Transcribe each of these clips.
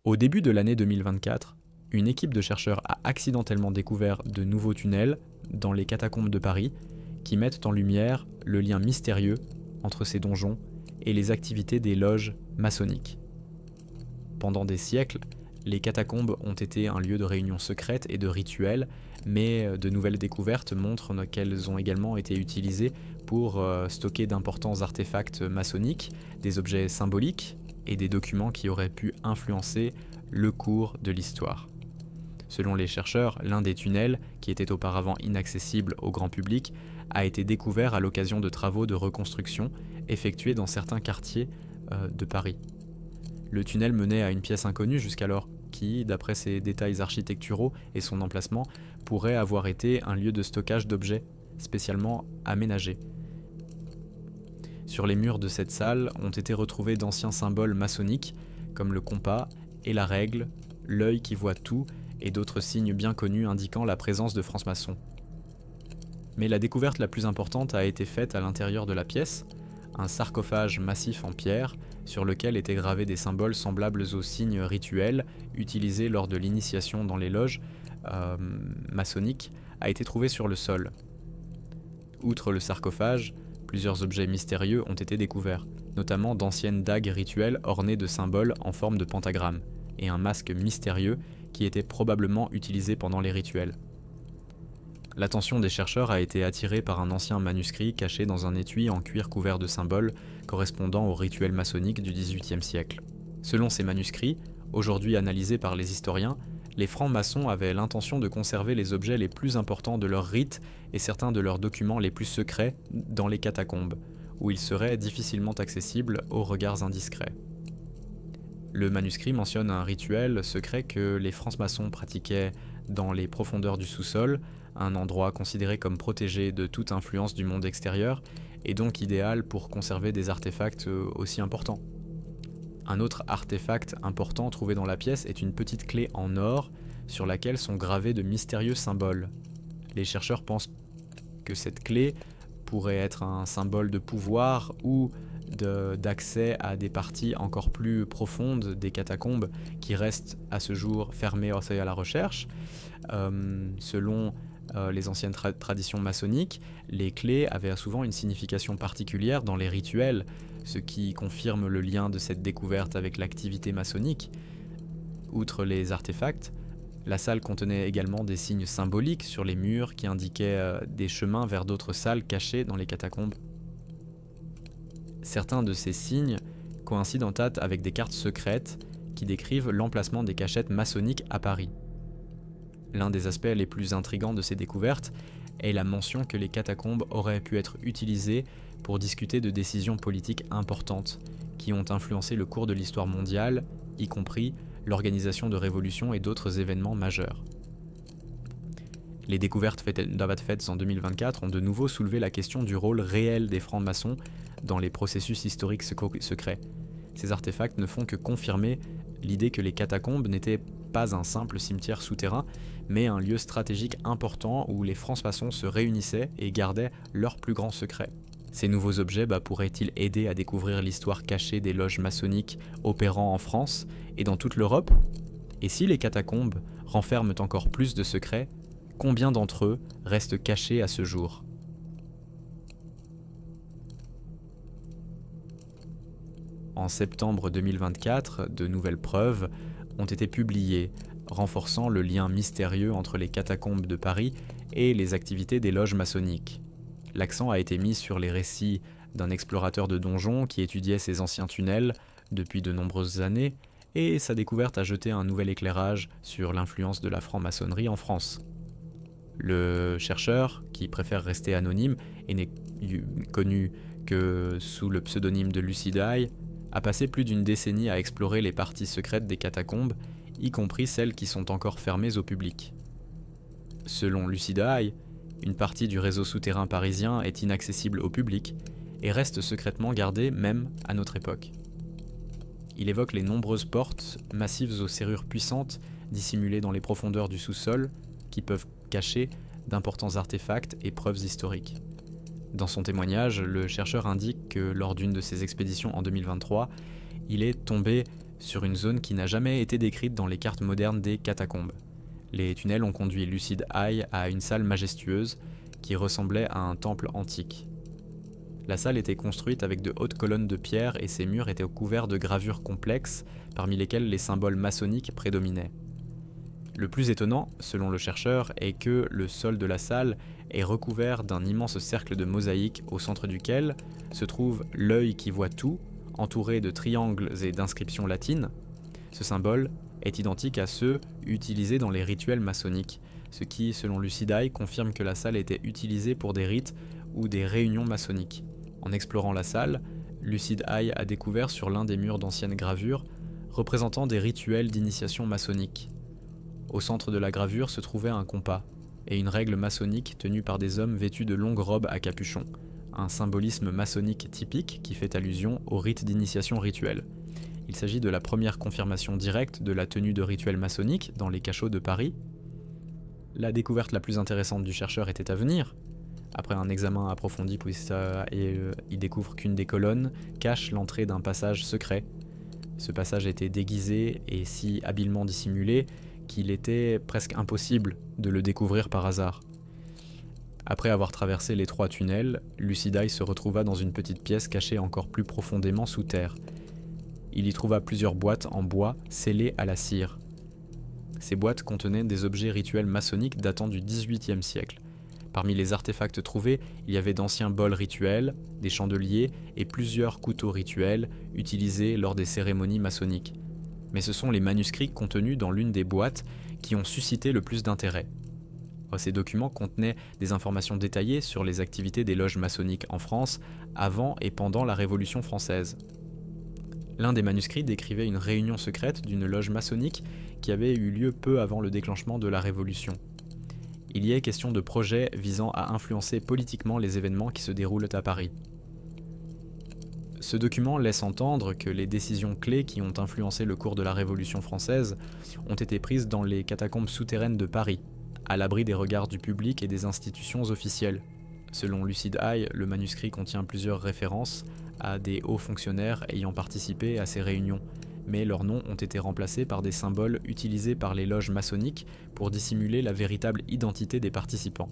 Au début de l'année 2024, une équipe de chercheurs a accidentellement découvert de nouveaux tunnels dans les catacombes de Paris qui mettent en lumière le lien mystérieux entre ces donjons et les activités des loges maçonniques. Pendant des siècles, les catacombes ont été un lieu de réunion secrète et de rituels, mais de nouvelles découvertes montrent qu'elles ont également été utilisées pour stocker d'importants artefacts maçonniques, des objets symboliques et des documents qui auraient pu influencer le cours de l'histoire. Selon les chercheurs, l'un des tunnels, qui était auparavant inaccessible au grand public, a été découvert à l'occasion de travaux de reconstruction effectués dans certains quartiers de Paris. Le tunnel menait à une pièce inconnue jusqu'alors qui, d'après ses détails architecturaux et son emplacement, pourrait avoir été un lieu de stockage d'objets spécialement aménagés. Sur les murs de cette salle ont été retrouvés d'anciens symboles maçonniques comme le compas et la règle, l'œil qui voit tout et d'autres signes bien connus indiquant la présence de francs-maçons. Mais la découverte la plus importante a été faite à l'intérieur de la pièce, un sarcophage massif en pierre sur lequel étaient gravés des symboles semblables aux signes rituels utilisés lors de l'initiation dans les loges maçonniques, a été trouvé sur le sol. Outre le sarcophage, plusieurs objets mystérieux ont été découverts, notamment d'anciennes dagues rituelles ornées de symboles en forme de pentagramme, et un masque mystérieux qui était probablement utilisé pendant les rituels. L'attention des chercheurs a été attirée par un ancien manuscrit caché dans un étui en cuir couvert de symboles correspondant aux rituels maçonniques du XVIIIe siècle. Selon ces manuscrits, aujourd'hui analysés par les historiens, les francs-maçons avaient l'intention de conserver les objets les plus importants de leurs rites et certains de leurs documents les plus secrets dans les catacombes, où ils seraient difficilement accessibles aux regards indiscrets. Le manuscrit mentionne un rituel secret que les francs-maçons pratiquaient dans les profondeurs du sous-sol, un endroit considéré comme protégé de toute influence du monde extérieur et donc idéal pour conserver des artefacts aussi importants. Un autre artefact important trouvé dans la pièce est une petite clé en or sur laquelle sont gravés de mystérieux symboles. Les chercheurs pensent que cette clé pourrait être un symbole de pouvoir ou d'accès à des parties encore plus profondes des catacombes qui restent à ce jour fermées à la recherche. Selon les anciennes traditions maçonniques, les clés avaient souvent une signification particulière dans les rituels, ce qui confirme le lien de cette découverte avec l'activité maçonnique. Outre les artefacts, la salle contenait également des signes symboliques sur les murs qui indiquaient des chemins vers d'autres salles cachées dans les catacombes. Certains de ces signes coïncident en date avec des cartes secrètes qui décrivent l'emplacement des cachettes maçonniques à Paris. L'un des aspects les plus intrigants de ces découvertes est la mention que les catacombes auraient pu être utilisées pour discuter de décisions politiques importantes qui ont influencé le cours de l'histoire mondiale, y compris l'organisation de révolutions et d'autres événements majeurs. Les découvertes faites en 2024 ont de nouveau soulevé la question du rôle réel des francs-maçons dans les processus historiques secrets. Ces artefacts ne font que confirmer l'idée que les catacombes n'étaient pas un simple cimetière souterrain, mais un lieu stratégique important où les francs-maçons se réunissaient et gardaient leurs plus grands secrets. Ces nouveaux objets pourraient-ils aider à découvrir l'histoire cachée des loges maçonniques opérant en France et dans toute l'Europe ? Et si les catacombes renferment encore plus de secrets, combien d'entre eux restent cachés à ce jour ? En septembre 2024, de nouvelles preuves ont été publiées, renforçant le lien mystérieux entre les catacombes de Paris et les activités des loges maçonniques. L'accent a été mis sur les récits d'un explorateur de donjons qui étudiait ces anciens tunnels depuis de nombreuses années, et sa découverte a jeté un nouvel éclairage sur l'influence de la franc-maçonnerie en France. Le chercheur, qui préfère rester anonyme et n'est connu que sous le pseudonyme de Lucidae, a passé plus d'une décennie à explorer les parties secrètes des catacombes, y compris celles qui sont encore fermées au public. Selon Lucidae, une partie du réseau souterrain parisien est inaccessible au public et reste secrètement gardée même à notre époque. Il évoque les nombreuses portes massives aux serrures puissantes dissimulées dans les profondeurs du sous-sol qui peuvent cacher d'importants artefacts et preuves historiques. Dans son témoignage, le chercheur indique que lors d'une de ses expéditions en 2023, il est tombé sur une zone qui n'a jamais été décrite dans les cartes modernes des catacombes. Les tunnels ont conduit Lucid Eye à une salle majestueuse qui ressemblait à un temple antique. La salle était construite avec de hautes colonnes de pierre et ses murs étaient couverts de gravures complexes, parmi lesquelles les symboles maçonniques prédominaient. Le plus étonnant, selon le chercheur, est que le sol de la salle est recouvert d'un immense cercle de mosaïques au centre duquel se trouve l'œil qui voit tout, entouré de triangles et d'inscriptions latines. Ce symbole est identique à ceux utilisés dans les rituels maçonniques, ce qui, selon Lucid Eye, confirme que la salle était utilisée pour des rites ou des réunions maçonniques. En explorant la salle, Lucid Eye a découvert sur l'un des murs d'anciennes gravures représentant des rituels d'initiation maçonnique. Au centre de la gravure se trouvait un compas et une règle maçonnique tenue par des hommes vêtus de longues robes à capuchon, un symbolisme maçonnique typique qui fait allusion au rite d'initiation rituel. Il s'agit de la première confirmation directe de la tenue de rituels maçonniques dans les cachots de Paris. La découverte la plus intéressante du chercheur était à venir. Après un examen approfondi, il découvre qu'une des colonnes cache l'entrée d'un passage secret. Ce passage était déguisé et si habilement dissimulé qu'il était presque impossible de le découvrir par hasard. Après avoir traversé les 3 tunnels, Lucid Eye se retrouva dans une petite pièce cachée encore plus profondément sous terre. Il y trouva plusieurs boîtes en bois scellées à la cire. Ces boîtes contenaient des objets rituels maçonniques datant du XVIIIe siècle. Parmi les artefacts trouvés, il y avait d'anciens bols rituels, des chandeliers et plusieurs couteaux rituels utilisés lors des cérémonies maçonniques. Mais ce sont les manuscrits contenus dans l'une des boîtes qui ont suscité le plus d'intérêt. Ces documents contenaient des informations détaillées sur les activités des loges maçonniques en France avant et pendant la Révolution française. L'un des manuscrits décrivait une réunion secrète d'une loge maçonnique qui avait eu lieu peu avant le déclenchement de la Révolution. Il y est question de projets visant à influencer politiquement les événements qui se déroulent à Paris. Ce document laisse entendre que les décisions clés qui ont influencé le cours de la Révolution française ont été prises dans les catacombes souterraines de Paris, à l'abri des regards du public et des institutions officielles. Selon Lucid Eye, le manuscrit contient plusieurs références à des hauts fonctionnaires ayant participé à ces réunions, mais leurs noms ont été remplacés par des symboles utilisés par les loges maçonniques pour dissimuler la véritable identité des participants.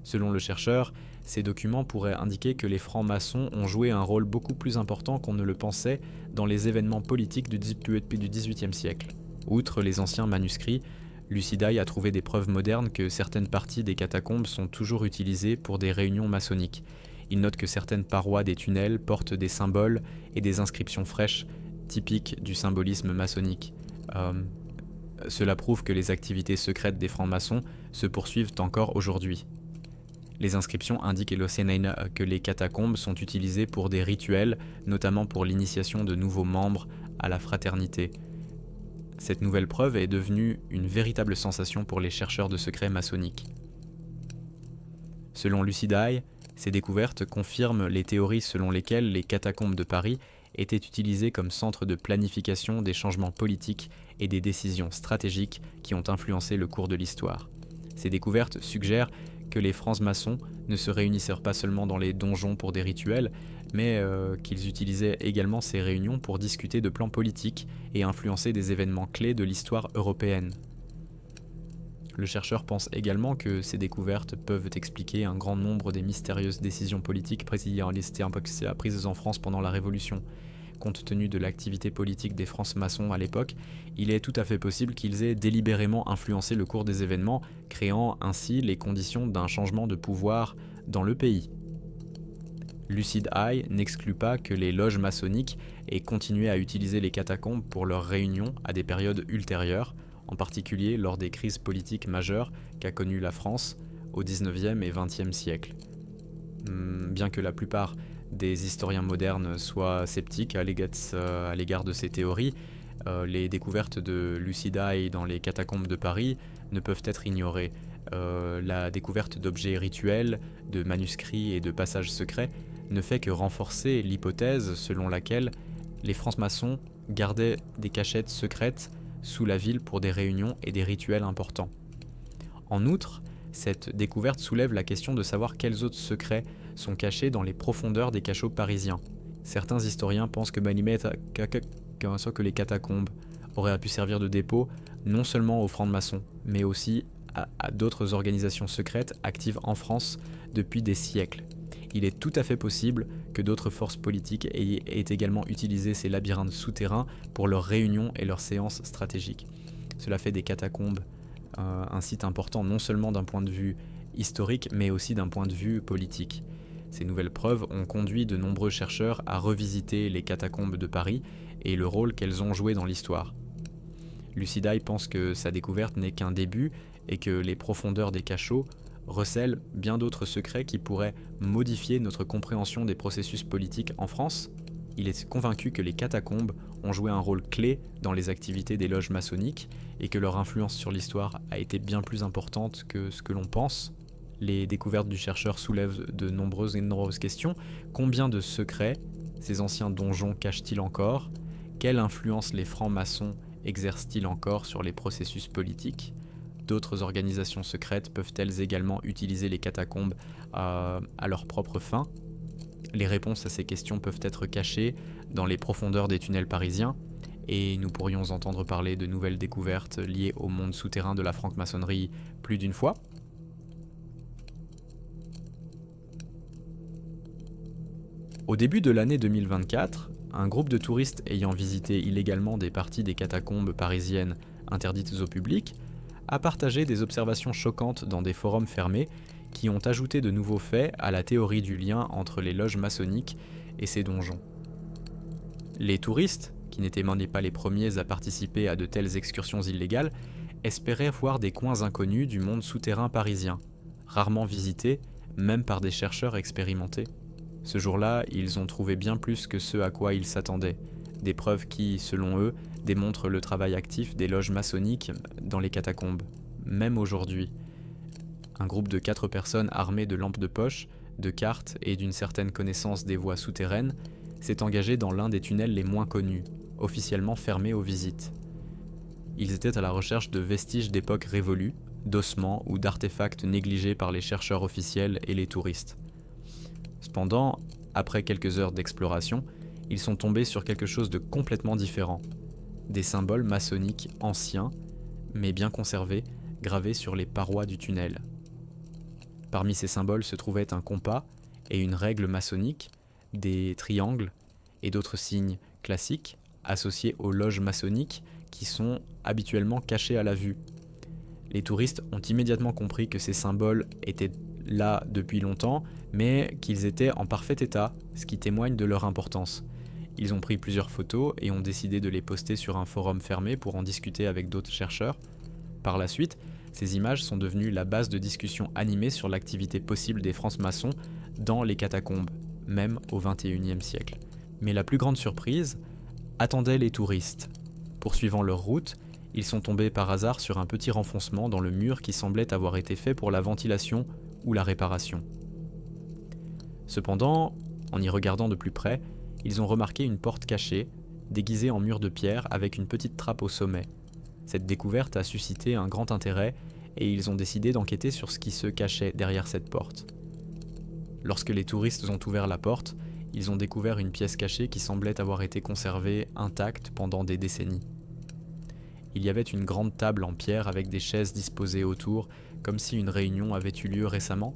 Selon le chercheur, ces documents pourraient indiquer que les francs-maçons ont joué un rôle beaucoup plus important qu'on ne le pensait dans les événements politiques du XVIIIe siècle. Outre les anciens manuscrits, Lucid Eye a trouvé des preuves modernes que certaines parties des catacombes sont toujours utilisées pour des réunions maçonniques. Il note que certaines parois des tunnels portent des symboles et des inscriptions fraîches, typiques du symbolisme maçonnique. Cela prouve que les activités secrètes des francs-maçons se poursuivent encore aujourd'hui. Les inscriptions indiquent que les catacombes sont utilisées pour des rituels, notamment pour l'initiation de nouveaux membres à la fraternité. Cette nouvelle preuve est devenue une véritable sensation pour les chercheurs de secrets maçonniques. Selon Lucid Eye, ces découvertes confirment les théories selon lesquelles les catacombes de Paris étaient utilisées comme centre de planification des changements politiques et des décisions stratégiques qui ont influencé le cours de l'histoire. Ces découvertes suggèrent que les francs-maçons ne se réunissaient pas seulement dans les donjons pour des rituels, mais qu'ils utilisaient également ces réunions pour discuter de plans politiques et influencer des événements clés de l'histoire européenne. Le chercheur pense également que ces découvertes peuvent expliquer un grand nombre des mystérieuses décisions politiques prises en France pendant la Révolution. Compte tenu de l'activité politique des francs-maçons à l'époque, il est tout à fait possible qu'ils aient délibérément influencé le cours des événements, créant ainsi les conditions d'un changement de pouvoir dans le pays. Lucid Eye n'exclut pas que les loges maçonniques aient continué à utiliser les catacombes pour leurs réunions à des périodes ultérieures, en particulier lors des crises politiques majeures qu'a connues la France au XIXe et XXe siècle. Bien que la plupart des historiens modernes soient sceptiques à l'égard de ces théories, les découvertes de Lucid Eye dans les catacombes de Paris ne peuvent être ignorées. La découverte d'objets rituels, de manuscrits et de passages secrets ne fait que renforcer l'hypothèse selon laquelle les francs-maçons gardaient des cachettes secrètes sous la ville pour des réunions et des rituels importants. En outre, cette découverte soulève la question de savoir quels autres secrets sont cachés dans les profondeurs des cachots parisiens. Certains historiens pensent que pensant que les catacombes auraient pu servir de dépôt non seulement aux francs-maçons, mais aussi à d'autres organisations secrètes actives en France depuis des siècles. Il est tout à fait possible que d'autres forces politiques aient également utilisé ces labyrinthes souterrains pour leurs réunions et leurs séances stratégiques. Cela fait des catacombes un site important non seulement d'un point de vue historique, mais aussi d'un point de vue politique. Ces nouvelles preuves ont conduit de nombreux chercheurs à revisiter les catacombes de Paris et le rôle qu'elles ont joué dans l'histoire. Lucidae pense que sa découverte n'est qu'un début et que les profondeurs des cachots recèlent bien d'autres secrets qui pourraient modifier notre compréhension des processus politiques en France. Il est convaincu que les catacombes ont joué un rôle clé dans les activités des loges maçonniques et que leur influence sur l'histoire a été bien plus importante que ce que l'on pense. Les découvertes du chercheur soulèvent de nombreuses questions. Combien de secrets ces anciens donjons cachent-ils encore ? Quelle influence les francs-maçons exercent-ils encore sur les processus politiques ? D'autres organisations secrètes peuvent-elles également utiliser les catacombes à leur propre fin ? Les réponses à ces questions peuvent être cachées dans les profondeurs des tunnels parisiens, et nous pourrions entendre parler de nouvelles découvertes liées au monde souterrain de la franc-maçonnerie plus d'une fois. Au début de l'année 2024, un groupe de touristes ayant visité illégalement des parties des catacombes parisiennes interdites au public a partagé des observations choquantes dans des forums fermés qui ont ajouté de nouveaux faits à la théorie du lien entre les loges maçonniques et ces donjons. Les touristes, qui n'étaient pas les premiers à participer à de telles excursions illégales, espéraient voir des coins inconnus du monde souterrain parisien, rarement visités même par des chercheurs expérimentés. Ce jour-là, ils ont trouvé bien plus que ce à quoi ils s'attendaient, des preuves qui, selon eux, démontrent le travail actif des loges maçonniques dans les catacombes, même aujourd'hui. Un groupe de 4 personnes armées de lampes de poche, de cartes et d'une certaine connaissance des voies souterraines s'est engagé dans l'un des tunnels les moins connus, officiellement fermés aux visites. Ils étaient à la recherche de vestiges d'époques révolues, d'ossements ou d'artefacts négligés par les chercheurs officiels et les touristes. Cependant, après quelques heures d'exploration, ils sont tombés sur quelque chose de complètement différent. Des symboles maçonniques anciens, mais bien conservés, gravés sur les parois du tunnel. Parmi ces symboles se trouvaient un compas et une règle maçonnique, des triangles et d'autres signes classiques associés aux loges maçonniques qui sont habituellement cachés à la vue. Les touristes ont immédiatement compris que ces symboles étaient là depuis longtemps, mais qu'ils étaient en parfait état, ce qui témoigne de leur importance. Ils ont pris plusieurs photos et ont décidé de les poster sur un forum fermé pour en discuter avec d'autres chercheurs. Par la suite, ces images sont devenues la base de discussions animées sur l'activité possible des francs-maçons dans les catacombes, même au XXIe siècle. Mais la plus grande surprise attendait les touristes. Poursuivant leur route, ils sont tombés par hasard sur un petit renfoncement dans le mur qui semblait avoir été fait pour la ventilation ou la réparation. Cependant, en y regardant de plus près, ils ont remarqué une porte cachée, déguisée en mur de pierre avec une petite trappe au sommet. Cette découverte a suscité un grand intérêt et ils ont décidé d'enquêter sur ce qui se cachait derrière cette porte. Lorsque les touristes ont ouvert la porte, ils ont découvert une pièce cachée qui semblait avoir été conservée intacte pendant des décennies. Il y avait une grande table en pierre avec des chaises disposées autour, comme si une réunion avait eu lieu récemment.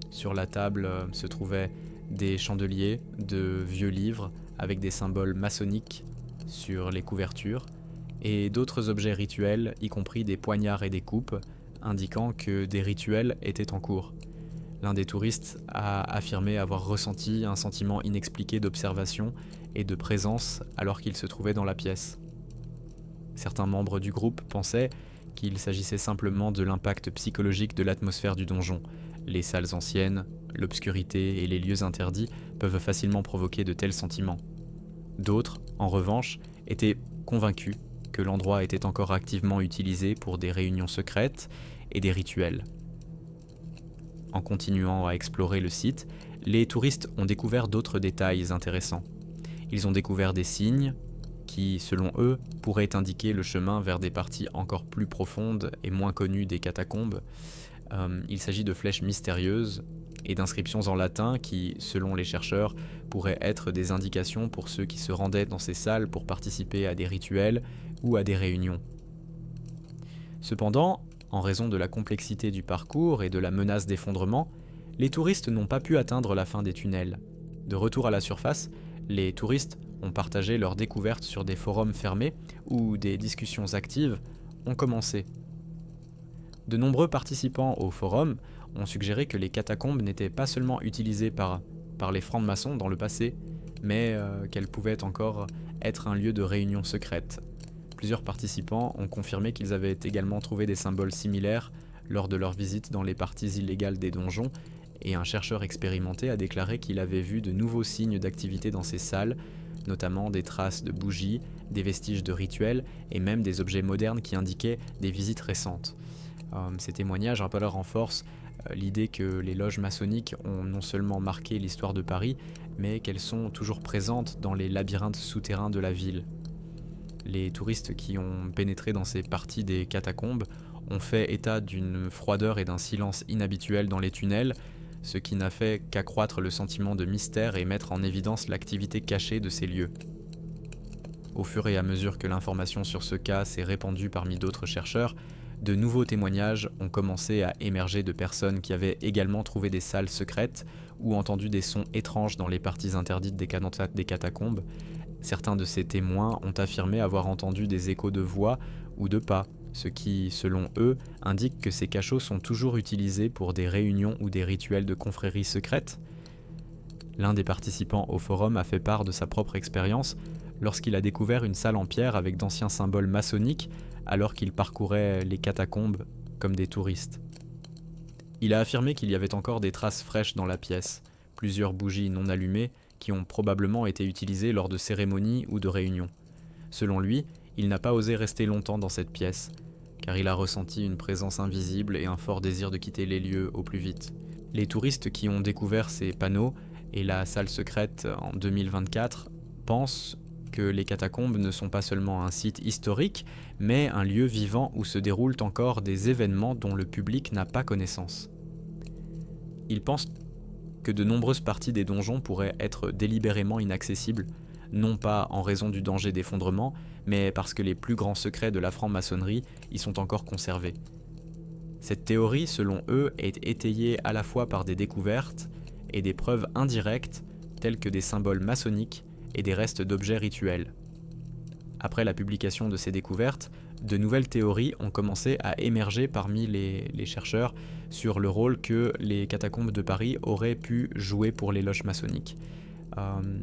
Sur la table se trouvaient des chandeliers, de vieux livres avec des symboles maçonniques sur les couvertures, et d'autres objets rituels, y compris des poignards et des coupes, indiquant que des rituels étaient en cours. L'un des touristes a affirmé avoir ressenti un sentiment inexpliqué d'observation et de présence alors qu'il se trouvait dans la pièce. Certains membres du groupe pensaient qu'il s'agissait simplement de l'impact psychologique de l'atmosphère du donjon. Les salles anciennes, l'obscurité et les lieux interdits peuvent facilement provoquer de tels sentiments. D'autres, en revanche, étaient convaincus que l'endroit était encore activement utilisé pour des réunions secrètes et des rituels. En continuant à explorer le site, les touristes ont découvert d'autres détails intéressants. Ils ont découvert des signes qui, selon eux, pourraient indiquer le chemin vers des parties encore plus profondes et moins connues des catacombes. Il s'agit de flèches mystérieuses et d'inscriptions en latin qui, selon les chercheurs, pourraient être des indications pour ceux qui se rendaient dans ces salles pour participer à des rituels ou à des réunions. Cependant, en raison de la complexité du parcours et de la menace d'effondrement, les touristes n'ont pas pu atteindre la fin des tunnels. De retour à la surface, les touristes ont partagé leurs découvertes sur des forums fermés où des discussions actives ont commencé. De nombreux participants au forum ont suggéré que les catacombes n'étaient pas seulement utilisées par les francs-maçons dans le passé, mais qu'elles pouvaient encore être un lieu de réunion secrète. Plusieurs participants ont confirmé qu'ils avaient également trouvé des symboles similaires lors de leur visite dans les parties illégales des donjons, et un chercheur expérimenté a déclaré qu'il avait vu de nouveaux signes d'activité dans ces salles, notamment des traces de bougies, des vestiges de rituels et même des objets modernes qui indiquaient des visites récentes. Ces témoignages rappellent en force l'idée que les loges maçonniques ont non seulement marqué l'histoire de Paris, mais qu'elles sont toujours présentes dans les labyrinthes souterrains de la ville. Les touristes qui ont pénétré dans ces parties des catacombes ont fait état d'une froideur et d'un silence inhabituels dans les tunnels, ce qui n'a fait qu'accroître le sentiment de mystère et mettre en évidence l'activité cachée de ces lieux. Au fur et à mesure que l'information sur ce cas s'est répandue parmi d'autres chercheurs, de nouveaux témoignages ont commencé à émerger de personnes qui avaient également trouvé des salles secrètes ou entendu des sons étranges dans les parties interdites des catacombes. Certains de ces témoins ont affirmé avoir entendu des échos de voix ou de pas, ce qui, selon eux, indique que ces cachots sont toujours utilisés pour des réunions ou des rituels de confréries secrètes. L'un des participants au forum a fait part de sa propre expérience lorsqu'il a découvert une salle en pierre avec d'anciens symboles maçonniques alors qu'il parcourait les catacombes comme des touristes. Il a affirmé qu'il y avait encore des traces fraîches dans la pièce, plusieurs bougies non allumées qui ont probablement été utilisées lors de cérémonies ou de réunions. Selon lui, il n'a pas osé rester longtemps dans cette pièce, car il a ressenti une présence invisible et un fort désir de quitter les lieux au plus vite. Les touristes qui ont découvert ces panneaux et la salle secrète en 2024 pensent que les catacombes ne sont pas seulement un site historique, mais un lieu vivant où se déroulent encore des événements dont le public n'a pas connaissance. Ils pensent que de nombreuses parties des donjons pourraient être délibérément inaccessibles, non pas en raison du danger d'effondrement, mais parce que les plus grands secrets de la franc-maçonnerie y sont encore conservés. Cette théorie, selon eux, est étayée à la fois par des découvertes et des preuves indirectes, telles que des symboles maçonniques et des restes d'objets rituels. Après la publication de ces découvertes, de nouvelles théories ont commencé à émerger parmi les chercheurs sur le rôle que les catacombes de Paris auraient pu jouer pour les loges maçonniques.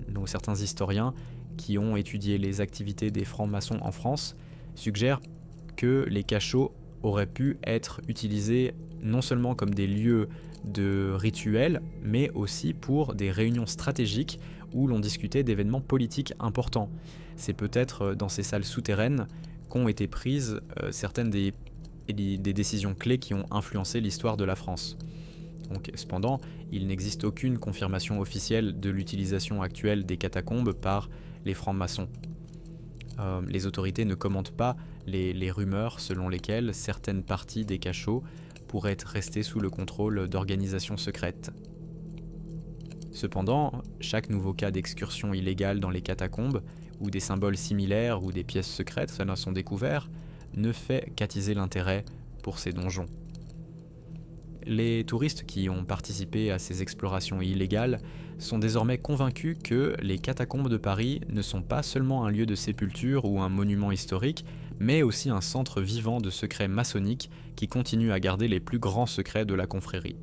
Donc certains historiens qui ont étudié les activités des francs-maçons en France suggèrent que les cachots auraient pu être utilisés non seulement comme des lieux de rituels, mais aussi pour des réunions stratégiques où l'on discutait d'événements politiques importants. C'est peut-être dans ces salles souterraines qu'ont été prises certaines des décisions clés qui ont influencé l'histoire de la France. Cependant, il n'existe aucune confirmation officielle de l'utilisation actuelle des catacombes par les francs-maçons. Les autorités ne commentent pas les rumeurs selon lesquelles certaines parties des cachots pourraient rester sous le contrôle d'organisations secrètes. Cependant, chaque nouveau cas d'excursion illégale dans les catacombes, où des symboles similaires ou des pièces secrètes sont découverts, ne fait qu'attiser l'intérêt pour ces donjons. Les touristes qui ont participé à ces explorations illégales sont désormais convaincus que les catacombes de Paris ne sont pas seulement un lieu de sépulture ou un monument historique, mais aussi un centre vivant de secrets maçonniques qui continue à garder les plus grands secrets de la confrérie.